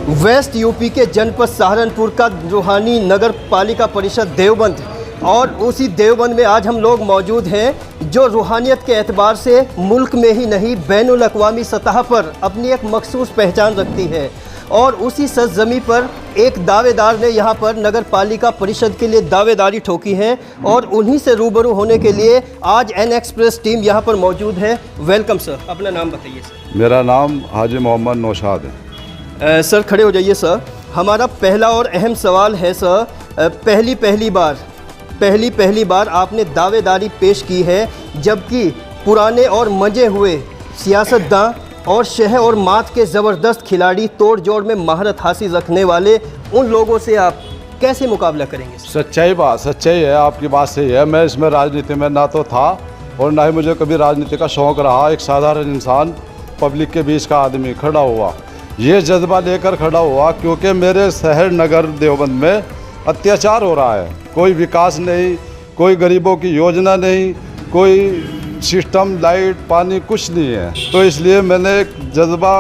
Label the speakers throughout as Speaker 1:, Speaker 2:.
Speaker 1: West UP के जनपद सहारनपुर का रूहानी नगर पालिका परिषद देवबंद, और उसी देवबंद में आज हम लोग मौजूद हैं जो रूहानियत के एतबार से मुल्क में ही नहीं बैनुल अक़वामी सतह पर अपनी एक मखसूस पहचान रखती है। और उसी सरज़मीं पर एक दावेदार ने यहाँ पर नगर पालिका परिषद के लिए दावेदारी ठोकी है, और उन्हीं से रूबरू होने के लिए आज एन एक्सप्रेस टीम यहाँ पर मौजूद है। वेलकम सर, अपना नाम बताइए सर।
Speaker 2: मेरा नाम हाजी मोहम्मद नौशाद है।
Speaker 1: सर खड़े हो जाइए सर। हमारा पहला और अहम सवाल है सर, पहली बार आपने दावेदारी पेश की है, जबकि पुराने और मंजे हुए सियासतदान और शह और मात के ज़बरदस्त खिलाड़ी, तोड़ जोड़ में महारत हासिल रखने वाले उन लोगों से आप कैसे मुकाबला करेंगे?
Speaker 2: सच्चाई है, आपकी बात सही है। मैं इसमें राजनीति में ना तो था और ना ही मुझे कभी राजनीति का शौक़ रहा। एक साधारण इंसान, पब्लिक के बीच का आदमी खड़ा हुआ, ये जज्बा लेकर खड़ा हुआ क्योंकि मेरे शहर नगर देवबंद में अत्याचार हो रहा है। कोई विकास नहीं, कोई गरीबों की योजना नहीं, कोई सिस्टम, लाइट, पानी कुछ नहीं है। तो इसलिए मैंने एक जज्बा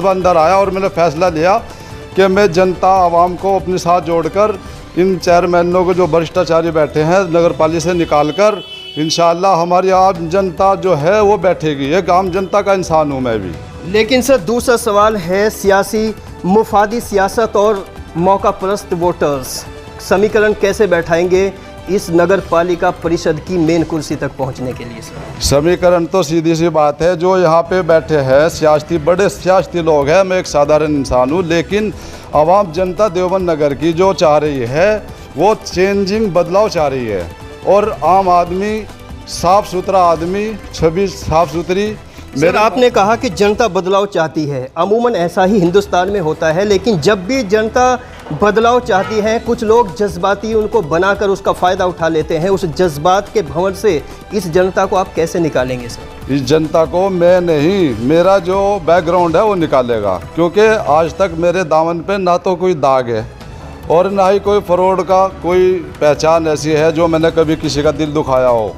Speaker 2: अंदर आया और मैंने फैसला लिया कि मैं जनता आवाम को अपने साथ जोड़कर इन चेयरमैनों को जो भ्रष्टाचारी बैठे हैं नगर पालिका से निकाल कर इंशाअल्लाह हमारी आम जनता जो है वो बैठेगी। एक आम जनता का इंसान हूँ मैं भी।
Speaker 1: लेकिन सर दूसरा सवाल है, सियासी मुफादी सियासत और मौका परस्त वोटर्स समीकरण कैसे बैठाएंगे इस नगर पालिका परिषद की मेन कुर्सी तक पहुंचने के लिए? सर
Speaker 2: समीकरण तो सीधी सी बात है, जो यहाँ पे बैठे हैं बड़े सियासती लोग हैं। मैं एक साधारण इंसान हूँ, लेकिन आवाम जनता देवबंद नगर की जो चाह रही है वो चेंजिंग, बदलाव चाह रही है। और आम आदमी, साफ़ सुथरा आदमी, छवि साफ़ सुथरी।
Speaker 1: सर आपने कहा कि जनता बदलाव चाहती है, अमूमन ऐसा ही हिंदुस्तान में होता है, लेकिन जब भी जनता बदलाव चाहती है कुछ लोग जज्बाती उनको बनाकर उसका फ़ायदा उठा लेते हैं। उस जज्बात के भंवर से इस जनता को आप कैसे निकालेंगे सर?
Speaker 2: इस जनता को मैं नहीं, मेरा जो बैकग्राउंड है वो निकालेगा, क्योंकि आज तक मेरे दामन पे ना तो कोई दाग है और ना ही कोई फ्रॉड का कोई पहचान ऐसी है जो मैंने कभी किसी का दिल दुखाया हो।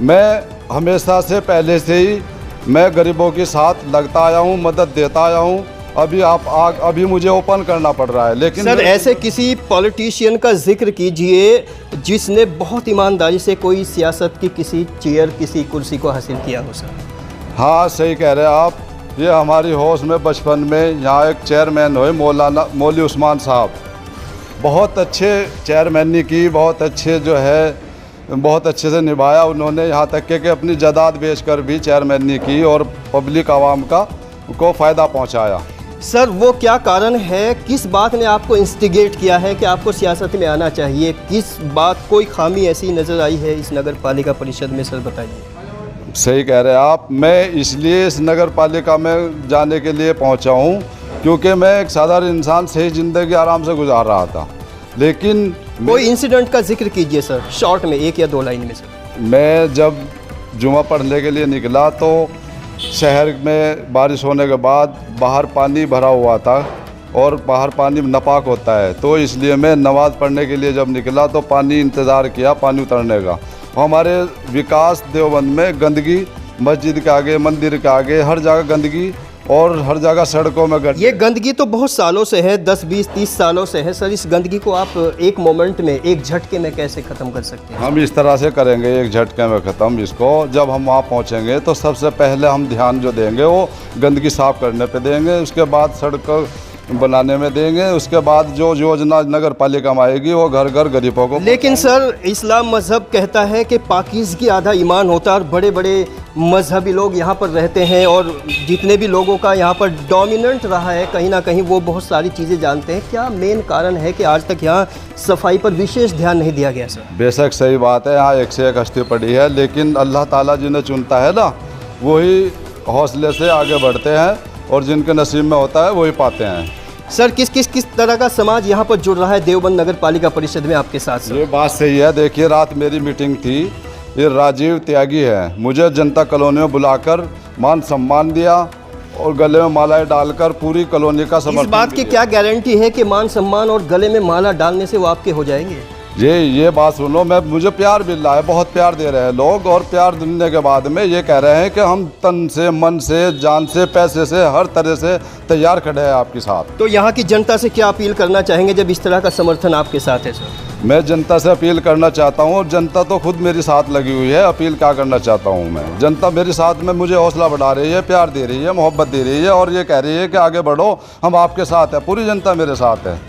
Speaker 2: मैं हमेशा से पहले से ही मैं गरीबों के साथ लगता आया हूँ, मदद देता आया हूँ। अभी मुझे ओपन करना पड़ रहा है। लेकिन
Speaker 1: सर ऐसे किसी पॉलिटिशियन का जिक्र कीजिए जिसने बहुत ईमानदारी से कोई सियासत की किसी चेयर, किसी कुर्सी को हासिल किया हो सर।
Speaker 2: हाँ सही कह रहे हैं आप। ये हमारी होश में बचपन में यहाँ एक चेयरमैन हुए मौलवी उस्मान साहब, बहुत अच्छे चेयरमैनी की, बहुत अच्छे जो है बहुत अच्छे से निभाया उन्होंने। यहाँ तक कि अपनी जायदाद बेचकर भी चेयरमैनी की और पब्लिक आवाम को फ़ायदा पहुँचाया।
Speaker 1: सर वो क्या कारण है, किस बात ने आपको इंस्टिगेट किया है कि आपको सियासत में आना चाहिए? किस बात, कोई खामी ऐसी नज़र आई है इस नगर पालिका परिषद में? सर बताइए।
Speaker 2: सही कह रहे हैं आप। मैं इसलिए इस नगर पालिका में जाने के लिए पहुंचा हूं क्योंकि मैं एक साधारण इंसान सही ज़िंदगी आराम से गुजार रहा था, लेकिन
Speaker 1: कोई इंसिडेंट का जिक्र कीजिए सर, शॉर्ट में, 1 या 2 लाइन में सर।
Speaker 2: मैं जब जुमा पढ़ने के लिए निकला तो शहर में बारिश होने के बाद बाहर पानी भरा हुआ था और बाहर पानी नापाक होता है, तो इसलिए मैं नमाज़ पढ़ने के लिए जब निकला तो पानी इंतज़ार किया पानी उतरने का। हमारे विकास देवबंद में गंदगी, मस्जिद के आगे, मंदिर के आगे, हर जगह गंदगी और हर जगह सड़कों में गड्ढे।
Speaker 1: ये गंदगी तो बहुत सालों से है, 10, 20, 30 सालों से है सर। इस गंदगी को आप एक मोमेंट में, एक झटके में कैसे ख़त्म कर सकते हैं?
Speaker 2: हम इस तरह से करेंगे एक झटके में ख़त्म इसको। जब हम वहाँ पहुँचेंगे तो सबसे पहले हम ध्यान जो देंगे वो गंदगी साफ़ करने पे देंगे, उसके बाद सड़क बनाने में देंगे, उसके बाद जो योजना नगर पालिका में आएगी वो घर घर गरीबों को।
Speaker 1: लेकिन सर इस्लाम मज़हब कहता है कि पाकीज़गी आधा ईमान होता है, और बड़े बड़े मजहबी लोग यहाँ पर रहते हैं और जितने भी लोगों का यहाँ पर डोमिनेंट रहा है कहीं ना कहीं वो बहुत सारी चीज़ें जानते हैं। क्या मेन कारण है कि आज तक यहाँ सफाई पर विशेष ध्यान नहीं दिया गया? सर
Speaker 2: बेशक सही बात है, यहाँ एक से एक हस्ती पड़ी है, लेकिन अल्लाह ताला जिन्हें चुनता है ना वही हौसले से आगे बढ़ते हैं और जिनके नसीब में होता है वही पाते हैं।
Speaker 1: सर किस तरह का समाज यहाँ पर जुड़ रहा है देवबंद नगर पालिका परिषद में आपके साथ? सर
Speaker 2: ये बात सही है। देखिए रात मेरी मीटिंग थी, ये राजीव त्यागी है, मुझे जनता कॉलोनी में बुलाकर मान सम्मान दिया और गले में मालाएं डालकर पूरी कॉलोनी का समर्थन।
Speaker 1: इस बात की क्या गारंटी है कि मान सम्मान और गले में माला डालने से वो आपके हो जाएंगे?
Speaker 2: ये बात सुनो, मुझे प्यार मिल रहा है, बहुत प्यार दे रहे हैं लोग, और प्यार देने के बाद में ये कह रहे हैं कि हम तन से, मन से, जान से, पैसे से, हर तरह से तैयार खड़े हैं आपके साथ।
Speaker 1: तो यहाँ की जनता से क्या अपील करना चाहेंगे जब इस तरह का समर्थन आपके साथ है सर?
Speaker 2: मैं जनता से अपील करना चाहता हूँ, और जनता तो खुद मेरे साथ लगी हुई है। अपील क्या करना चाहता हूँ मैं, जनता मेरे साथ में मुझे हौसला बढ़ा रही है, प्यार दे रही है, मोहब्बत दे रही है, और ये कह रही है कि आगे बढ़ो, हम आपके साथ हैं, पूरी जनता मेरे साथ है।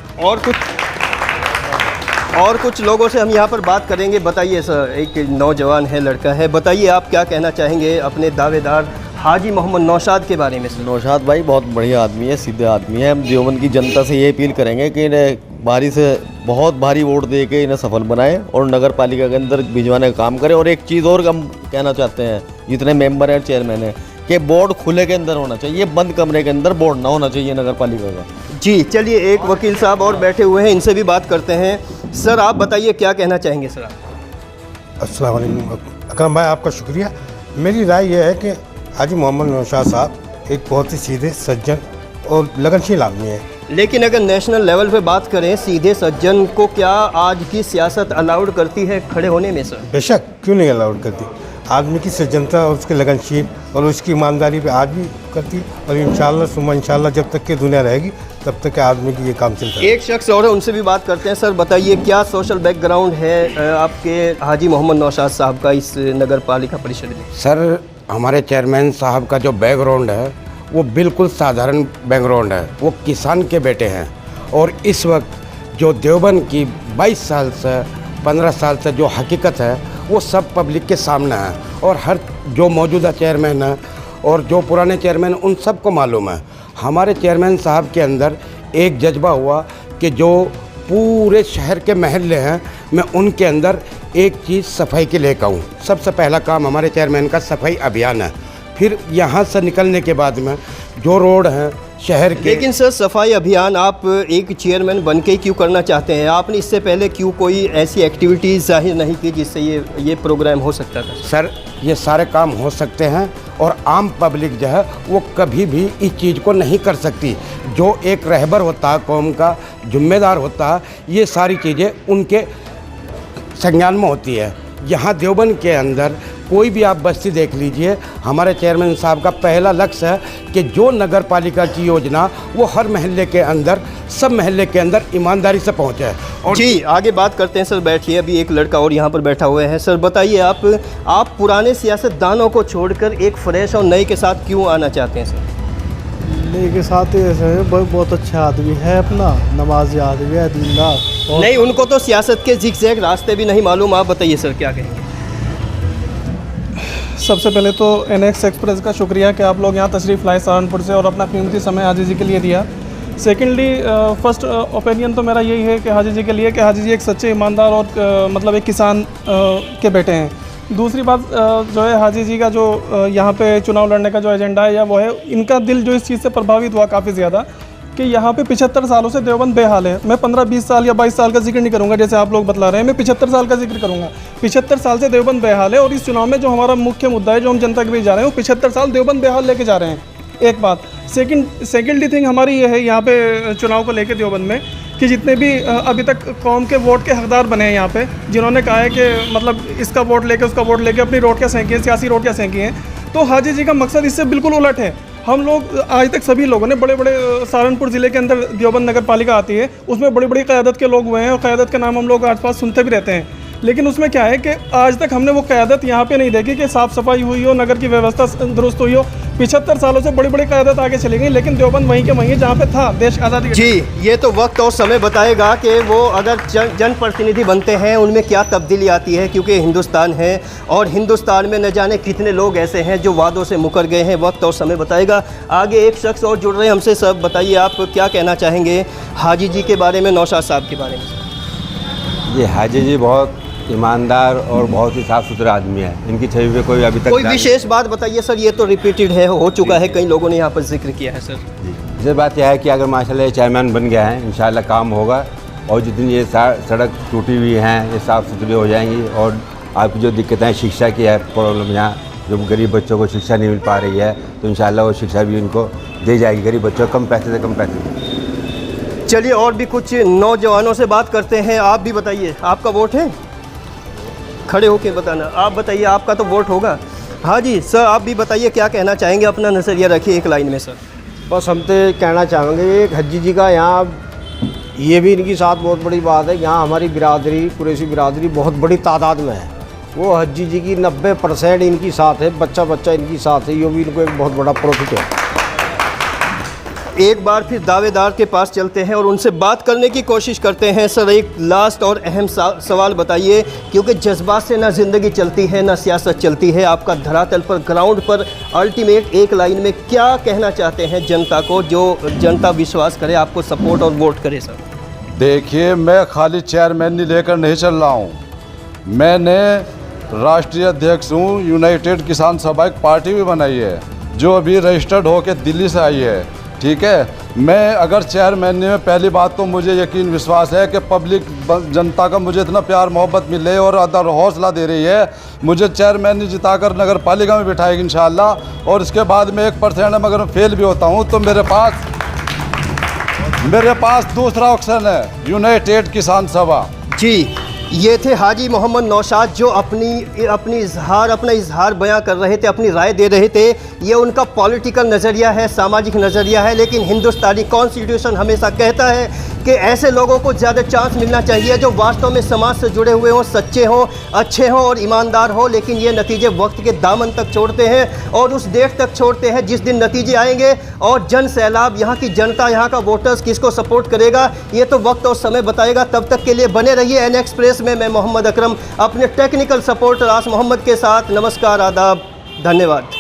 Speaker 1: और कुछ लोगों से हम यहाँ पर बात करेंगे। बताइए सर, एक नौजवान है, लड़का है, बताइए आप क्या कहना चाहेंगे अपने दावेदार हाजी मोहम्मद नौशाद के बारे में?
Speaker 3: नौशाद भाई बहुत बढ़िया आदमी है, सीधे आदमी है। हम देवबंद की जनता से ये अपील करेंगे कि इन्हें भारी से बहुत भारी वोट दे के इन्हें सफल बनाएं और नगर पालिका के अंदर भिजवाने का काम करें। और एक चीज़ और हम कहना चाहते हैं, जितने मेंबर हैं, चेयरमैन हैं, कि बोर्ड खुले के अंदर होना चाहिए, बंद कमरे के अंदर बोर्ड ना होना चाहिए नगर पालिका का।
Speaker 1: जी चलिए, एक वकील साहब और बैठे हुए हैं, इनसे भी बात करते हैं। सर आप बताइए क्या कहना चाहेंगे सर आप?
Speaker 4: अस्सलाम वालेकुम अकरम भाई, आपका शुक्रिया। मेरी राय यह है कि हाजी मोहम्मद नौशाद साहब एक बहुत ही सीधे, सज्जन और लगनशील आदमी है।
Speaker 1: लेकिन अगर नेशनल लेवल पे बात करें, सीधे सज्जन को क्या आज की सियासत अलाउड करती है खड़े होने में सर?
Speaker 4: बेशक, क्यों नहीं अलाउड करती। आदमी की सज्जनता और उसके लगनशील और उसकी ईमानदारी पे आज भी करती, और इंशाल्लाह सुम्मा इंशाल्लाह जब तक कि दुनिया रहेगी तब तक के आदमी की ये काम चलता है।
Speaker 1: एक शख्स और है, उनसे भी बात करते हैं। सर बताइए क्या सोशल बैकग्राउंड है आपके हाजी मोहम्मद नौशाद साहब का इस नगर पालिका परिषद में?
Speaker 5: सर हमारे चेयरमैन साहब का जो बैकग्राउंड है वो बिल्कुल साधारण बैकग्राउंड है। वो किसान के बेटे हैं, और इस वक्त जो देवबंद की 22 साल से 15 साल से जो हकीकत है वो सब पब्लिक के सामने है, और हर जो मौजूदा चेयरमैन है और जो पुराने चेयरमैन, उन सबको मालूम है। हमारे चेयरमैन साहब के अंदर एक जज्बा हुआ कि जो पूरे शहर के महल्ले हैं, मैं उनके अंदर एक चीज़ सफाई के लेकर आऊँ। सबसे पहला काम हमारे चेयरमैन का सफाई अभियान है। फिर यहाँ से निकलने के बाद में जो रोड हैं शहर के।
Speaker 1: लेकिन सर सफाई अभियान आप एक चेयरमैन बन के क्यों करना चाहते हैं? आपने इससे पहले क्यों कोई ऐसी एक्टिविटीज़ जाहिर नहीं की जिससे ये प्रोग्राम हो सकता था?
Speaker 5: सर ये सारे काम हो सकते हैं, और आम पब्लिक जो है वो कभी भी इस चीज़ को नहीं कर सकती। जो एक रहबर होता है, कौम का जिम्मेदार होता है, ये सारी चीज़ें उनके संज्ञान में होती है। यहाँ देवबंद के अंदर कोई भी आप बस्ती देख लीजिए, हमारे चेयरमैन साहब का पहला लक्ष्य है कि जो नगर पालिका की योजना वो हर महल्ले के अंदर, सब महल्ले के अंदर ईमानदारी से पहुँचे।
Speaker 1: और जी आगे बात करते हैं। सर बैठिए, अभी एक लड़का और यहाँ पर बैठा हुआ है। सर बताइए आप पुराने सियासतदानों को छोड़कर एक फ्रेश और नए के साथ क्यों आना चाहते हैं सर?
Speaker 6: नए के साथ ऐसे बहुत अच्छा आदमी है, अपना नमाजी आदमी है, दीनदार।
Speaker 1: नहीं, उनको तो सियासत के जिगजैग रास्ते भी नहीं मालूम। आप बताइए सर क्या कहेंगे?
Speaker 6: सबसे पहले तो NX एक्सप्रेस का शुक्रिया कि आप लोग यहाँ तशरीफ़ लाए सहारनपुर से और अपना कीमती समय हाजी जी के लिए दिया। सेकेंडली फर्स्ट ओपिनियन तो मेरा यही है कि हाजी जी के लिए कि हाजी जी एक सच्चे ईमानदार और मतलब एक किसान के बेटे हैं। दूसरी बात जो है, हाजी जी का जो यहाँ पे चुनाव लड़ने का जो एजेंडा है या वो है, इनका दिल जो इस चीज़ से प्रभावित हुआ काफ़ी ज़्यादा कि यहाँ पे 75 सालों से देवबंद बेहाल है। मैं 15-20 साल या 22 साल का जिक्र नहीं करूँगा जैसे आप लोग बतला रहे हैं, मैं 75 साल का जिक्र करूँगा। 75 साल से देवबंद बेहाल है, और इस चुनाव में जो हमारा मुख्य मुद्दा है, जो हम जनता के बीच जा रहे हैं, वो 75 साल देवबंद बेहाल लेके जा रहे हैं। एक बात। सेकेंडली थिंग हमारी ये है यहाँ पे चुनाव को लेके देवबंद में कि जितने भी अभी तक कौम के वोट के हकदार बने हैं यहाँ पे, जिन्होंने कहा है कि मतलब इसका वोट लेके उसका वोट लेके अपनी रोटियाँ सेंकी हैं, सियासी रोटियाँ सेंकी हैं, तो हाजी जी का मकसद इससे बिल्कुल उलट है। हम लोग आज तक सभी लोगों ने बड़े बड़े सहारनपुर ज़िले के अंदर देवबंद नगर पालिका आती है, उसमें बड़ी बड़ी क़यादत के लोग हुए हैं, और क़यादत का नाम हम लोग आस पास सुनते भी रहते हैं। लेकिन उसमें क्या है कि आज तक हमने वो क़यादत यहाँ पे नहीं देखी कि साफ़ सफाई हुई हो, नगर की व्यवस्था दुरुस्त हुई हो। 75 सालों से बड़ी बड़ी क़यादत आगे चली गई, लेकिन देवबंद वहीं के वहीं जहाँ पे था देश आज़ादी।
Speaker 1: जी ये तो वक्त और समय बताएगा कि वो अगर जनप्रतिनिधि बनते हैं उनमें क्या तब्दीली आती है, क्योंकि हिंदुस्तान है और हिंदुस्तान में न जाने कितने लोग ऐसे हैं जो वादों से मुकर गए हैं। वक्त और समय बताएगा। आगे एक शख्स और जुड़ रहे हैं हमसे। सब बताइए आप क्या कहना चाहेंगे हाजी जी के बारे में, नौशाद साहब के बारे में?
Speaker 7: ये हाजी जी बहुत ईमानदार और बहुत ही साफ़ सुथरा आदमी है। इनकी छवि पे कोई अभी तक
Speaker 1: कोई विशेष बात बताइए सर। ये तो रिपीटेड है, हो चुका है, कई लोगों ने यहाँ पर जिक्र किया है सर।
Speaker 7: जी ये बात यह है कि अगर माशाल्लाह ये चेयरमैन बन गया है, इंशाल्लाह काम होगा, और जितनी ये सड़क टूटी हुई हैं ये साफ़ सुथरी हो जाएंगी, और आपकी जो दिक्कतें शिक्षा की है प्रॉब्लम, यहाँ जो गरीब बच्चों को शिक्षा नहीं मिल पा रही है, तो इंशाल्लाह वो शिक्षा भी उनको दी जाएगी। गरीब बच्चों को कम पैसे से कम पैसे।
Speaker 1: चलिए और भी कुछ नौजवानों से बात करते हैं। आप भी बताइए, आपका वोट है? खड़े होके बताना। आप बताइए, आपका तो वोट होगा। हाँ जी सर, आप भी बताइए क्या कहना चाहेंगे, अपना नज़रिया रखिए एक लाइन में सर।
Speaker 8: बस हम तो कहना चाहेंगे एक हज्जी जी का यहाँ ये भी इनकी साथ बहुत बड़ी बात है। यहाँ हमारी बिरादरी, कुरैशी बिरादरी बहुत बड़ी तादाद में है। वो हज्जी जी की 90% इनकी साथ है, बच्चा बच्चा इनकी साथ है। ये भी इनको एक बहुत बड़ा प्रॉफिट है।
Speaker 1: एक बार फिर दावेदार के पास चलते हैं और उनसे बात करने की कोशिश करते हैं। सर एक लास्ट और अहम सवाल बताइए, क्योंकि जज्बात से ना ज़िंदगी चलती है ना सियासत चलती है। आपका धरातल पर, ग्राउंड पर अल्टीमेट एक लाइन में क्या कहना चाहते हैं जनता को, जो जनता विश्वास करे, आपको सपोर्ट और वोट करे? सर
Speaker 2: देखिए, मैं खाली चेयरमैन लेकर नहीं चल रहा हूँ। मैंने राष्ट्रीय अध्यक्ष हूँ, यूनाइटेड किसान सभा एक पार्टी भी बनाई है जो अभी रजिस्टर्ड होकर दिल्ली से आई है। ठीक है, मैं अगर चेयरमैन में, पहली बात तो मुझे यकीन विश्वास है कि पब्लिक जनता का मुझे इतना प्यार मोहब्बत मिले और अदर हौसला दे रही है, मुझे चेयरमैन जिताकर नगर पालिका में बिठाएगी इंशाल्लाह। और इसके बाद में 1% अगर मैं फेल भी होता हूँ तो मेरे पास दूसरा ऑप्शन है, यूनाइटेड किसान सभा।
Speaker 1: जी, ये थे हाजी मोहम्मद नौशाद जो अपना इजहार बयां कर रहे थे, अपनी राय दे रहे थे। ये उनका पॉलिटिकल नज़रिया है, सामाजिक नज़रिया है, लेकिन हिंदुस्तानी कॉन्स्टिट्यूशन हमेशा कहता है कि ऐसे लोगों को ज़्यादा चांस मिलना चाहिए जो वास्तव में समाज से जुड़े हुए हों, सच्चे हों, अच्छे हों और ईमानदार हों। लेकिन ये नतीजे वक्त के दामन तक छोड़ते हैं और उस डेट तक छोड़ते हैं जिस दिन नतीजे आएंगे और जन सैलाब, यहाँ की जनता, यहाँ का वोटर्स किसको सपोर्ट करेगा ये तो वक्त और समय बताएगा। तब तक के लिए बने रहिए एन एक्सप्रेस में। मैं मोहम्मद अकरम अपने टेक्निकल सपोर्टर आस मोहम्मद के साथ। नमस्कार, आदाब, धन्यवाद।